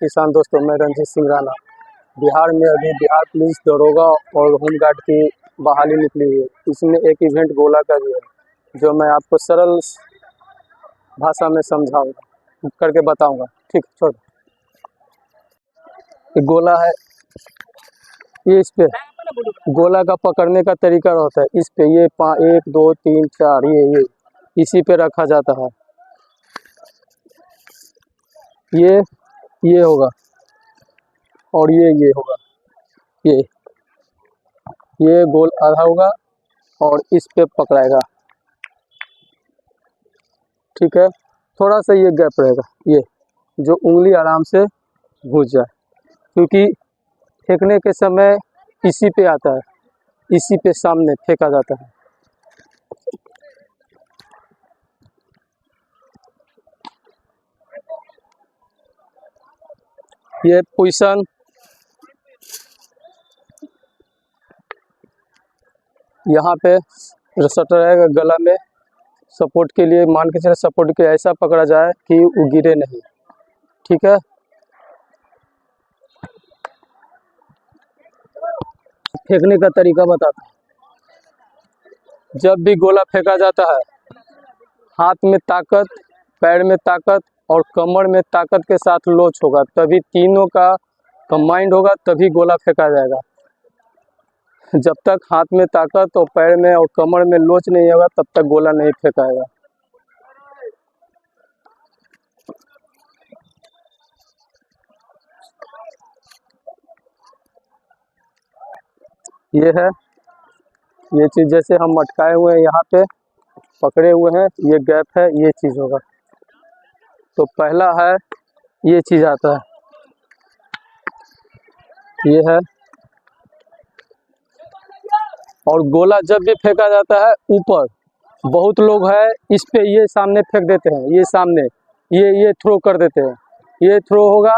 किसान दोस्तों, मैं रंजीत सिंह राणा। बिहार में अभी बिहार पुलिस दरोगा और होमगार्ड की बहाली निकली है। इसमें एक इवेंट गोला का भी है, जो मैं आपको सरल भाषा में समझाऊंगा, करके बताऊंगा। ठीक, छोड़। ये गोला है, ये इस पे गोला का पकड़ने का तरीका होता है। इस पे ये 1 2 3 4 ये इसी पे रखा जाता है। ये होगा और ये होगा। ये गोल आधा होगा और इस पे पकड़ाएगा। ठीक है, थोड़ा सा ये गैप रहेगा, ये जो उंगली आराम से घुस जाए, क्योंकि फेंकने के समय इसी पे आता है, इसी पे सामने फेंका जाता है। ये पोजीशन यहाँ पे सटर रहेगा गला में, सपोर्ट के लिए। मान के चले सपोर्ट के ऐसा पकड़ा जाए कि वो गिरे नहीं। ठीक है, फेंकने का तरीका बताता हूँ। जब भी गोला फेंका जाता है, हाथ में ताकत, पैर में ताकत और कमर में ताकत के साथ लोच होगा, तभी तीनों का कंबाइंड होगा, तभी गोला फेंका जाएगा। जब तक हाथ में ताकत और पैर में और कमर में लोच नहीं होगा, तब तक गोला नहीं फेंकाएगा। ये है, ये चीज़ जैसे हम अटकाए हुए हैं, यहाँ पे पकड़े हुए हैं, ये गैप है, ये चीज़ होगा। तो पहला है, ये चीज़ आता है, ये है। और गोला जब भी फेंका जाता है ऊपर, बहुत लोग हैं इस पे ये सामने फेंक देते हैं, ये सामने ये थ्रो कर देते हैं। ये थ्रो होगा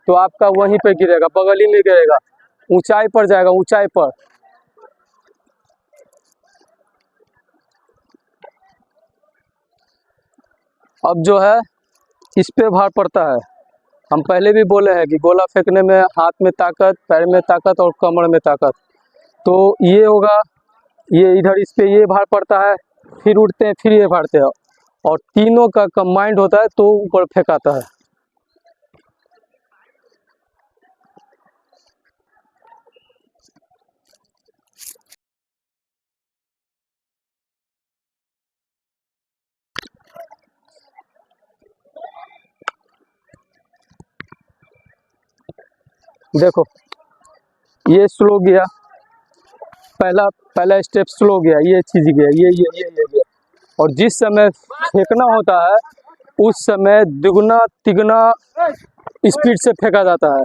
तो आपका वहीं पे गिरेगा, बगल ही में गिरेगा, ऊंचाई पर जाएगा, ऊंचाई पर। अब जो है इस पे भार पड़ता है। हम पहले भी बोले हैं कि गोला फेंकने में हाथ में ताकत, पैर में ताकत और कमर में ताकत। तो ये होगा, ये इधर इस पे ये भार पड़ता है, फिर उठते हैं, फिर ये भारते हैं, और तीनों का कंबाइंड होता है तो ऊपर फेंकाता है। देखो, ये स्लो गया, पहला स्टेप स्लो गया, ये चीज गया, ये गया। और जिस समय फेंकना होता है उस समय दुगना तिगुना स्पीड से फेंका जाता है।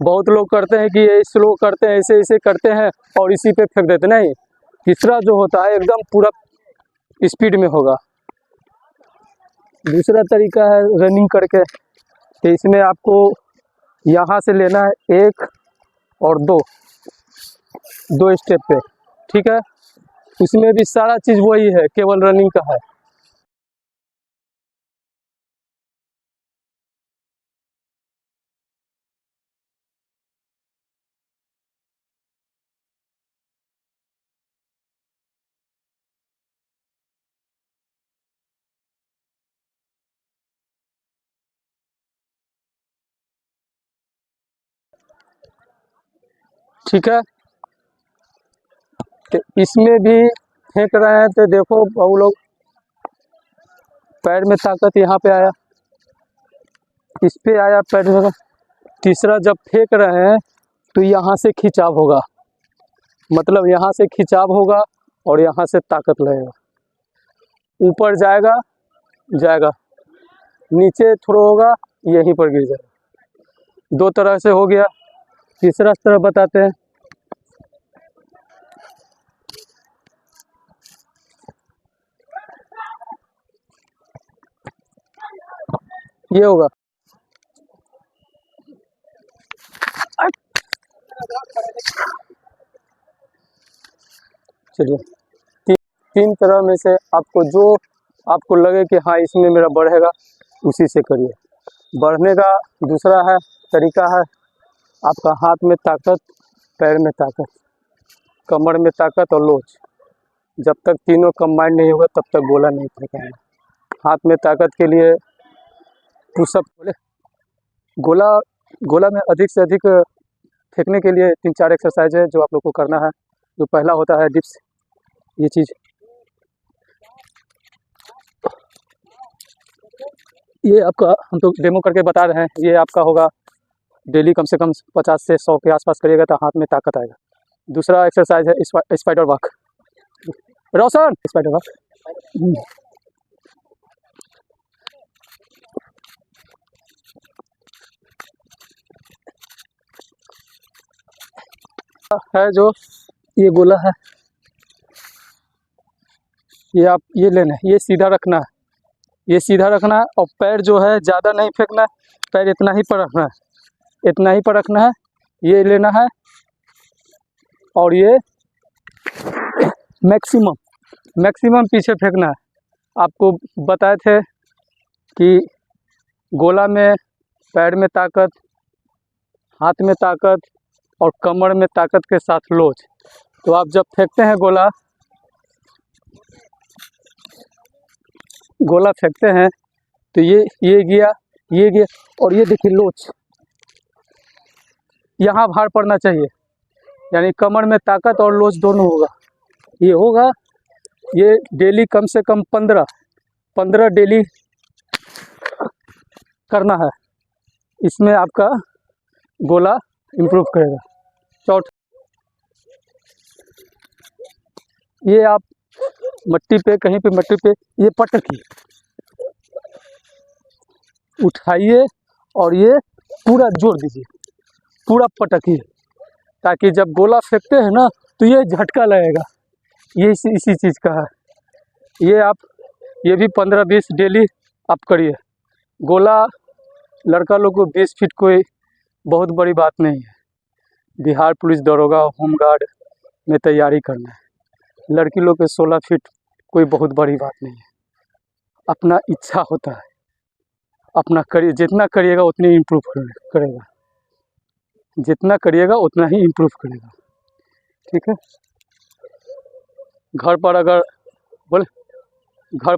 बहुत लोग करते हैं कि ये स्लो करते हैं, ऐसे ऐसे करते हैं और इसी पे फेंक देते। नहीं, तीसरा जो होता है एकदम पूरा स्पीड में होगा। दूसरा तरीका है रनिंग करके। तो इसमें आपको यहाँ से लेना है 1 और 2 स्टेप पे। ठीक है, इसमें भी सारा चीज़ वही है, केवल रनिंग का है। ठीक है, तो इसमें भी फेंक रहे हैं तो देखो, वो लोग पैर में ताकत यहाँ पे आया, इस पे आया पैर में। तीसरा जब फेंक रहे हैं तो यहाँ से खिंचाव होगा, मतलब यहाँ से खिंचाव होगा और यहाँ से ताकत लगेगा। ऊपर जाएगा, नीचे थ्रो होगा, यहीं पर गिर जाएगा। 2 तरह से हो गया। तीसरा तरह बताते हैं। ये होगा, चलिए, 3 तरह में से आपको जो आपको लगे कि हाँ इसमें मेरा बढ़ेगा, उसी से करिए। बढ़ने का दूसरा है तरीका है आपका हाथ में ताकत, पैर में ताकत, कमर में ताकत और लोच। जब तक तीनों कंबाइंड नहीं होगा तब तक गोला नहीं फेंकेंगे। हाथ में ताकत के लिए पुशअप बोले, गोला गोला में अधिक से अधिक फेंकने के लिए 3-4 एक्सरसाइज है जो आप लोग को करना है। जो पहला होता है डिप्स, ये चीज़ ये आपका हम तो डेमो करके बता रहे हैं। ये आपका होगा डेली कम से कम 50 से 100 के आसपास करिएगा तो हाथ में ताकत आएगा। दूसरा एक्सरसाइज है स्पाइडर वॉक। रोशन स्पाइडर वॉक। है जो ये गोला है, ये आप ये लेना है, ये सीधा रखना है, ये सीधा रखना है और पैर जो है ज़्यादा नहीं फेंकना है, पैर इतना ही पर रखना है, इतना ही पर रखना है। ये लेना है और ये मैक्सिमम पीछे फेंकना है। आपको बताए थे कि गोला में पैर में ताकत, हाथ में ताकत और कमर में ताकत के साथ लोच। तो आप जब फेंकते हैं गोला फेंकते हैं तो ये गया और ये देखिए लोच, यहाँ भार पड़ना चाहिए, यानी कमर में ताकत और लोच दोनों होगा। ये डेली कम से कम 15 डेली करना है। इसमें आपका गोला इम्प्रूव करेगा। चौथा, ये आप मट्टी पे कहीं पे मट्टी पे ये पटकी उठाइए और ये पूरा जोर दीजिए, पूरा पटकिए, ताकि जब गोला फेंकते हैं ना तो ये झटका लगेगा। ये इसी चीज़ का है। ये भी 15-20 डेली आप करिए। गोला लड़का लोग को 20 फीट कोई बहुत बड़ी बात नहीं है। बिहार पुलिस दरोगा होमगार्ड में तैयारी करना है, लड़की लोग के 16 फीट कोई बहुत बड़ी बात नहीं है। अपना इच्छा होता है, अपना करिए, जितना करिएगा उतनी इम्प्रूव करेगा, जितना करिएगा उतना ही इम्प्रूव करेगा। ठीक है। घर पर अगर बोले घर